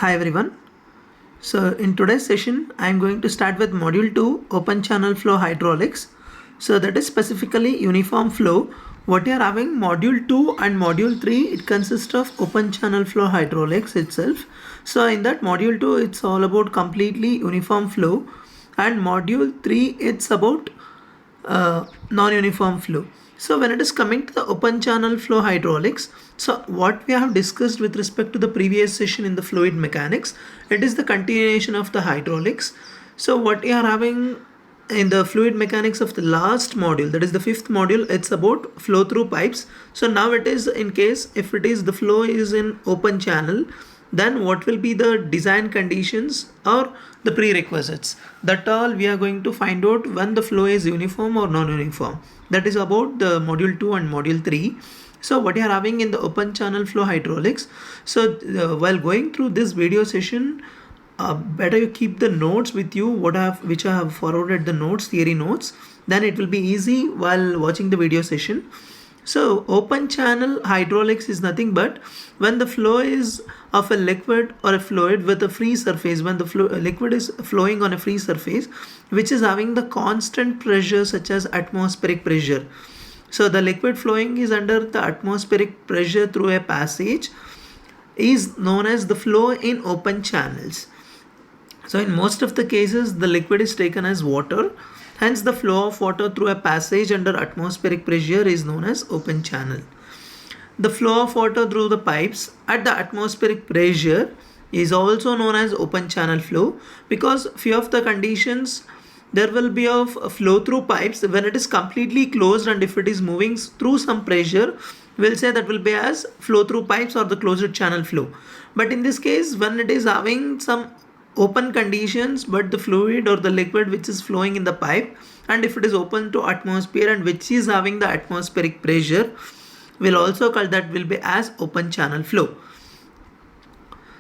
Hi everyone. So in today's session, I am going to start with module 2 open channel flow hydraulics. So that is specifically uniform flow. What you are having module 2 and module 3, it consists of open channel flow hydraulics itself. So in that module 2, it's all about completely uniform flow, and module 3, it's about non-uniform flow. So when it is coming to the open channel flow hydraulics, so what we have discussed with respect to the previous session in the fluid mechanics, it is the continuation of the hydraulics. So what we are having in the fluid mechanics of the last module, that is the fifth module, it's about flow through pipes. So now it is, in case if it is the flow is in open channel, then what will be the design conditions or the prerequisites, that all we are going to find out when the flow is uniform or non-uniform. That is about the module 2 and module 3. So what you are having in the open channel flow hydraulics, so while going through this video session, better you keep the notes with you, which I have forwarded the notes, theory notes, then it will be easy while watching the video session. So open channel hydraulics is nothing but when the flow is of a liquid or a fluid with a free surface, when the liquid is flowing on a free surface which is having the constant pressure such as atmospheric pressure. So the liquid flowing is under the atmospheric pressure through a passage is known as the flow in open channels. So in most of the cases, the liquid is taken as water. Hence, the flow of water through a passage under atmospheric pressure is known as open channel. The flow of water through the pipes at the atmospheric pressure is also known as open channel flow, because few of the conditions there will be of flow through pipes when it is completely closed, and if it is moving through some pressure, we'll say that will be as flow through pipes or the closed channel flow. But in this case, when it is having some open conditions but the fluid or the liquid which is flowing in the pipe, and if it is open to atmosphere and which is having the atmospheric pressure, we'll also call that will be as open channel flow.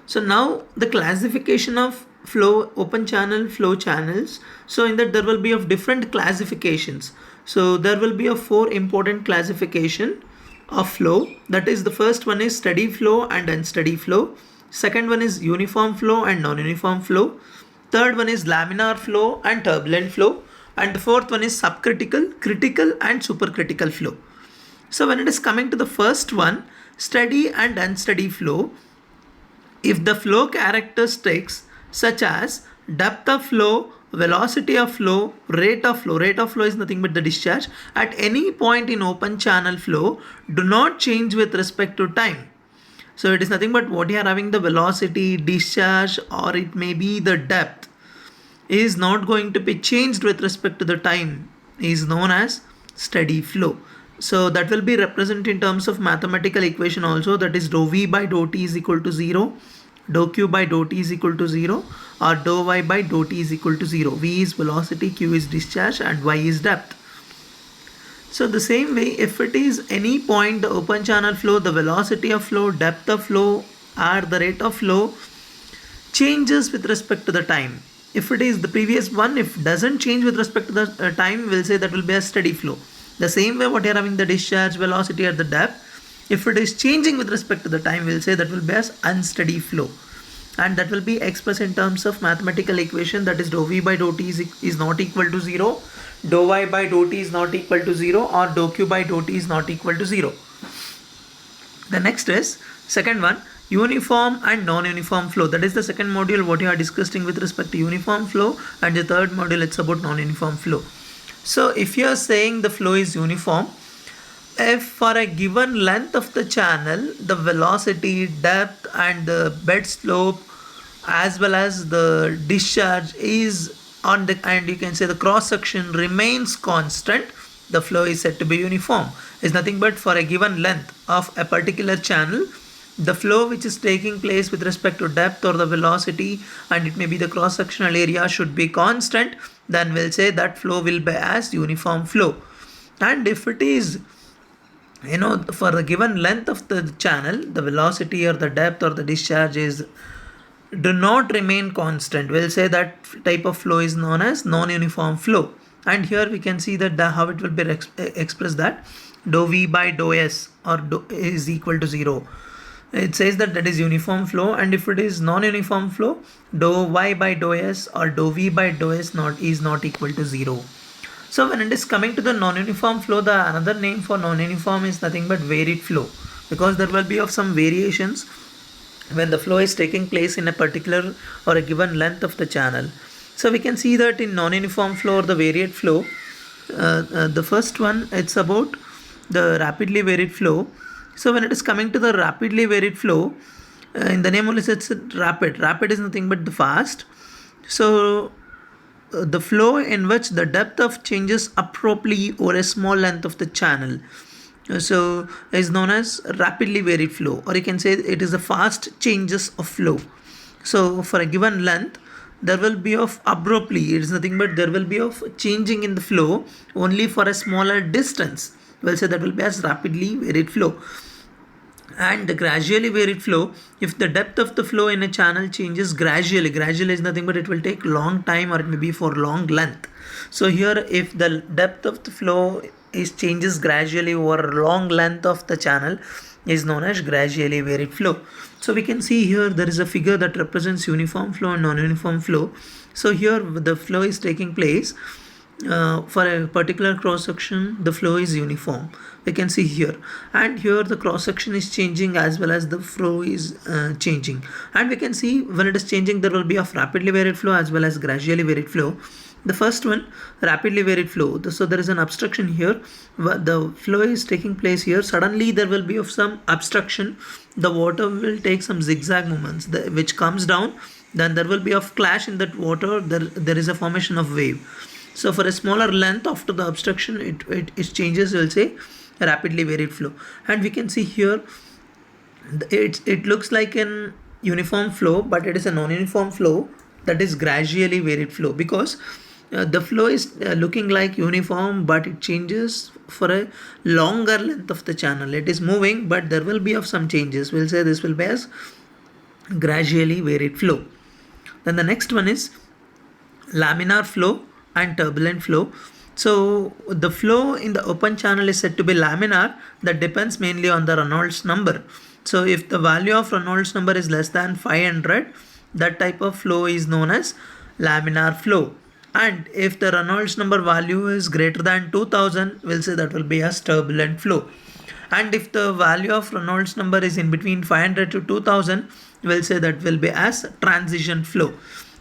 So now the classification of flow, open channel flow channels, so in that there will be of different classifications. So there will be a 4 important classification of flow. That is, the first one is steady flow and unsteady flow. Second one is uniform flow and non-uniform flow. Third one is laminar flow and turbulent flow. And the fourth one is subcritical, critical and supercritical flow. So when it is coming to the first one, steady and unsteady flow, if the flow characteristics such as depth of flow, velocity of flow, rate of flow is nothing but the discharge, at any point in open channel flow do not change with respect to time. So it is nothing but what you are having, the velocity, discharge, or it may be the depth is not going to be changed with respect to the time, is known as steady flow. So that will be represented in terms of mathematical equation also, that is dou v by dou t is equal to 0, dou q by dou t is equal to 0, or dou y by dou t is equal to 0. V is velocity, q is discharge, and y is depth. So the same way, if it is any point the open channel flow, the velocity of flow, depth of flow, or the rate of flow changes with respect to the time. If it is the previous one, if doesn't change with respect to the time, we'll say that will be a steady flow. The same way what you are having, the discharge, velocity at the depth, if it is changing with respect to the time, we'll say that will be as unsteady flow. And that will be expressed in terms of mathematical equation, that is dou v by dou t is not equal to 0, dou y by dou t is not equal to 0, or dou q by dou t is not equal to 0. The next is second one, uniform and non-uniform flow. That is the second module what you are discussing with respect to uniform flow, and the third module it's about non-uniform flow. So if you are saying the flow is uniform, if for a given length of the channel, the velocity, depth and the bed slope as well as the discharge is on the, and you can say the cross section remains constant, the flow is said to be uniform. Is nothing but for a given length of a particular channel, the flow which is taking place with respect to depth or the velocity, and it may be the cross sectional area, should be constant, then we'll say that flow will be as uniform flow. And if it is, for the given length of the channel, the velocity or the depth or the discharge do not remain constant, we'll say that type of flow is known as non-uniform flow. And here we can see that how it will be expressed, that dou v by dou s or is equal to 0, it says that that is uniform flow, and if it is non-uniform flow, dou y by dou s or dou v by dou s not is not equal to 0. So when it is coming to the non-uniform flow, the another name for non-uniform is nothing but varied flow, because there will be of some variations when the flow is taking place in a particular or a given length of the channel. So we can see that in non-uniform flow or the varied flow, the first one, it's about the rapidly varied flow. So when it is coming to the rapidly varied flow, in the name only says it's rapid is nothing but the fast. So the flow in which the depth of changes abruptly over a small length of the channel, so is known as rapidly varied flow, or you can say it is a fast changes of flow. So for a given length, there will be of abruptly, it is nothing but there will be of changing in the flow only for a smaller distance. We'll say that will be as rapidly varied flow. And the gradually varied flow, if the depth of the flow in a channel changes gradually is nothing but it will take long time or it may be for long length. So here, if the depth of the flow is changes gradually over a long length of the channel, is known as gradually varied flow. So we can see here there is a figure that represents uniform flow and non-uniform flow. So here the flow is taking place for a particular cross section, the flow is uniform, we can see here, and here the cross section is changing as well as the flow is changing, and we can see when it is changing there will be of rapidly varied flow as well as gradually varied flow. The first one, rapidly varied flow, so there is an obstruction here, the flow is taking place here, suddenly there will be of some obstruction, the water will take some zigzag movements which comes down, then there will be of clash in that water, there is a formation of wave. So for a smaller length after the obstruction, it changes, we'll say rapidly varied flow. And we can see here it looks like an uniform flow, but it is a non-uniform flow, that is gradually varied flow, because the flow is looking like uniform, but it changes for a longer length of the channel. It is moving, but there will be of some changes. We'll say this will be as gradually varied flow. Then the next one is laminar flow and turbulent flow. So the flow in the open channel is said to be laminar, that depends mainly on the Reynolds number. So if the value of Reynolds number is less than 500, that type of flow is known as laminar flow. And if the Reynolds number value is greater than 2000, we'll say that will be as turbulent flow. And if the value of Reynolds number is in between 500 to 2000, we'll say that will be as transition flow.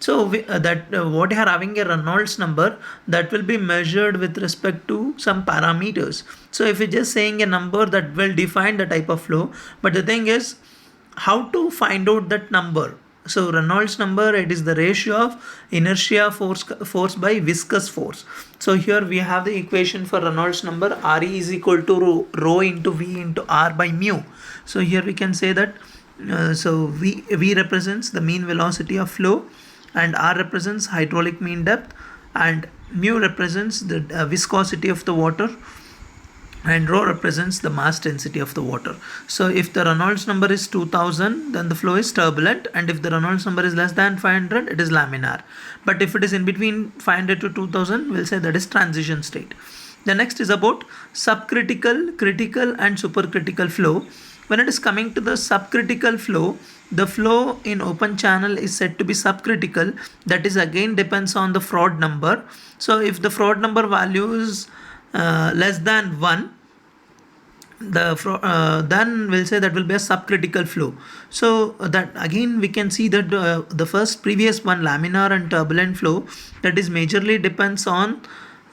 So what you are having a Reynolds number, that will be measured with respect to some parameters. So if you're just saying a number, that will define the type of flow, but the thing is how to find out that number. So Reynolds number, it is the ratio of inertia force by viscous force. So here we have the equation for Reynolds number, Re is equal to rho into V into R by mu. So here we can say that so V represents the mean velocity of flow, and R represents hydraulic mean depth, and mu represents the viscosity of the water, and rho represents the mass density of the water. So if the Reynolds number is 2000, then the flow is turbulent, and if the Reynolds number is less than 500, it is laminar. But if it is in between 500 to 2000, we'll say that is transition state. The next is about subcritical, critical and supercritical flow. When it is coming to the subcritical flow, the flow in open channel is said to be subcritical, that is again depends on the Froude number. So if the Froude number value is less than 1, then we'll say that will be a subcritical flow. So that again we can see that the first previous one, laminar and turbulent flow, that is majorly depends on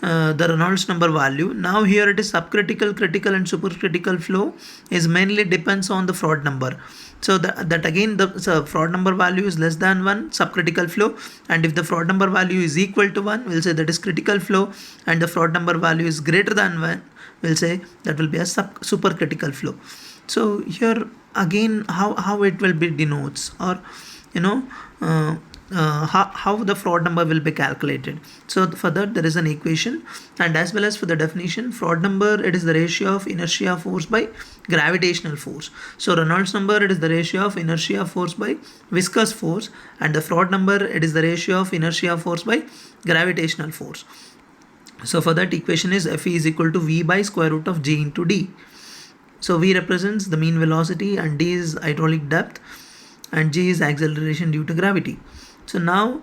the Reynolds number value. Now here it is subcritical, critical and supercritical flow is mainly depends on the Froude number. So that again the Froude number value is less than 1, subcritical flow, and if the Froude number value is equal to 1, we'll say that is critical flow, and the Froude number value is greater than 1, we'll say that will be a supercritical flow. So here again how it will be denotes, or how the Froude number will be calculated. So for that there is an equation, and as well as for the definition, Froude number, it is the ratio of inertia force by gravitational force. So Reynolds number, it is the ratio of inertia force by viscous force, and the Froude number, it is the ratio of inertia force by gravitational force. So for that equation is Fe is equal to V by square root of G into D. So V represents the mean velocity, and D is hydraulic depth, and G is acceleration due to gravity. So now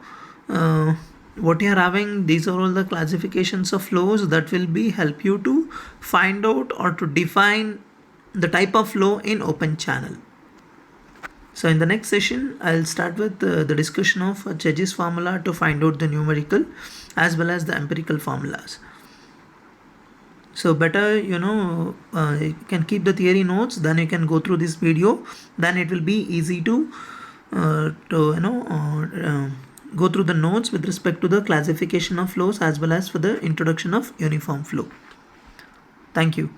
what you are having, these are all the classifications of flows that will be help you to find out or to define the type of flow in open channel. So in the next session, I'll start with the discussion of Cheggy's formula to find out the numerical as well as the empirical formulas. So better, you can keep the theory notes, then you can go through this video, then it will be easy to go through the notes with respect to the classification of flows as well as for the introduction of uniform flow. Thank you.